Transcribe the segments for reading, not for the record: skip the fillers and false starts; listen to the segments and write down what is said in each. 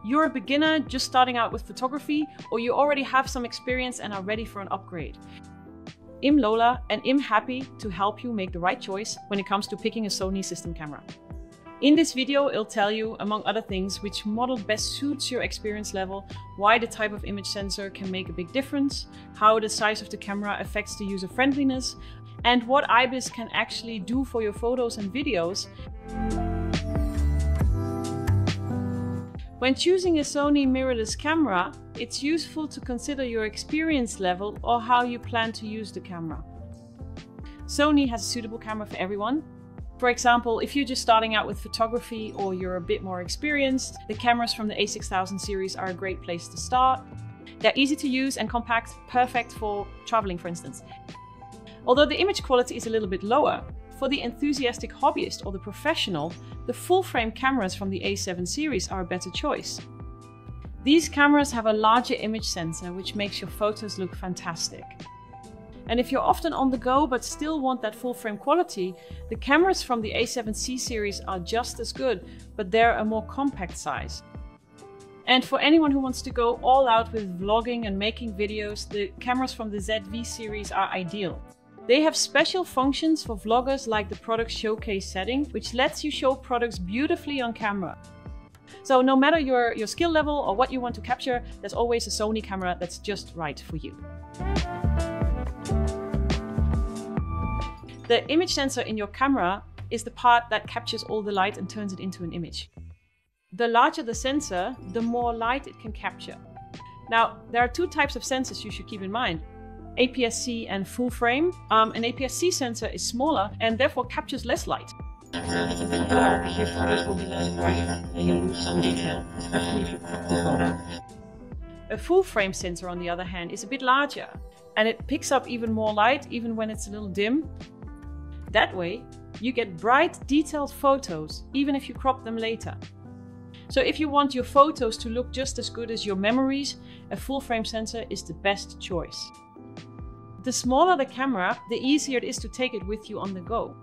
you're a beginner just starting out with photography, or you already have some experience and are ready for an upgrade. I'm Lola and I'm happy to help you make the right choice when it comes to picking a Sony system camera. In this video, I'll tell you, among other things, which model best suits your experience level, why the type of image sensor can make a big difference, how the size of the camera affects the user friendliness, and what IBIS can actually do for your photos and videos. When choosing a Sony mirrorless camera, it's useful to consider your experience level or how you plan to use the camera. Sony has a suitable camera for everyone. For example, if you're just starting out with photography or you're a bit more experienced, the cameras from the A6000 series are a great place to start. They're easy to use and compact, perfect for traveling, for instance. Although the image quality is a little bit lower, for the enthusiastic hobbyist or the professional, the full-frame cameras from the A7 series are a better choice. These cameras have a larger image sensor, which makes your photos look fantastic. And if you're often on the go but still want that full-frame quality, the cameras from the A7C series are just as good, but they're a more compact size. And for anyone who wants to go all out with vlogging and making videos, the cameras from the ZV series are ideal. They have special functions for vloggers, like the product showcase setting, which lets you show products beautifully on camera. So no matter your skill level or what you want to capture, there's always a Sony camera that's just right for you. The image sensor in your camera is the part that captures all the light and turns it into an image. The larger the sensor, the more light it can capture. Now, there are two types of sensors you should keep in mind: APS-C and full frame. An APS-C sensor is smaller and therefore captures less light. A full frame sensor, on the other hand, is a bit larger and it picks up even more light, even when it's a little dim. That way, you get bright, detailed photos, even if you crop them later. So if you want your photos to look just as good as your memories, a full frame sensor is the best choice. The smaller the camera, the easier it is to take it with you on the go.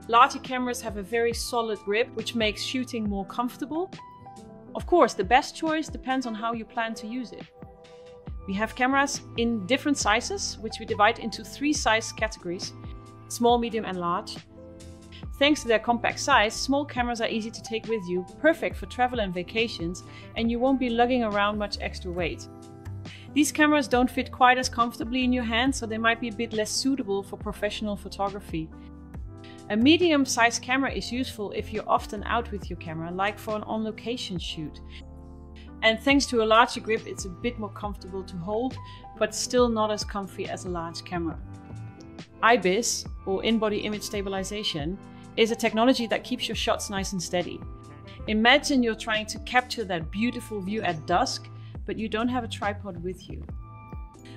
Larger cameras have a very solid grip, which makes shooting more comfortable. Of course, the best choice depends on how you plan to use it. We have cameras in different sizes, which we divide into 3 size categories: small, medium and large. Thanks to their compact size, small cameras are easy to take with you, perfect for travel and vacations, and you won't be lugging around much extra weight. These cameras don't fit quite as comfortably in your hand, so they might be a bit less suitable for professional photography. A medium-sized camera is useful if you're often out with your camera, like for an on-location shoot. And thanks to a larger grip, it's a bit more comfortable to hold, but still not as comfy as a large camera. IBIS, or in-body image stabilization, is a technology that keeps your shots nice and steady. Imagine you're trying to capture that beautiful view at dusk, but you don't have a tripod with you.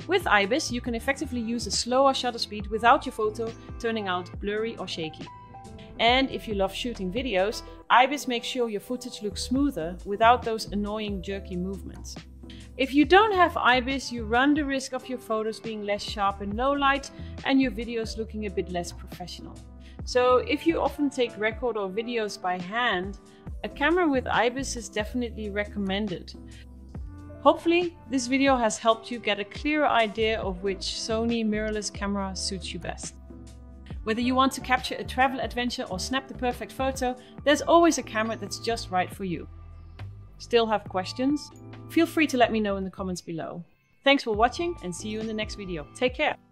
With IBIS, you can effectively use a slower shutter speed without your photo turning out blurry or shaky. And if you love shooting videos, IBIS makes sure your footage looks smoother without those annoying jerky movements. If you don't have IBIS, you run the risk of your photos being less sharp in low light and your videos looking a bit less professional. So if you often take record or videos by hand, a camera with IBIS is definitely recommended. Hopefully, this video has helped you get a clearer idea of which Sony mirrorless camera suits you best. Whether you want to capture a travel adventure or snap the perfect photo, there's always a camera that's just right for you. Still have questions? Feel free to let me know in the comments below. Thanks for watching and see you in the next video. Take care!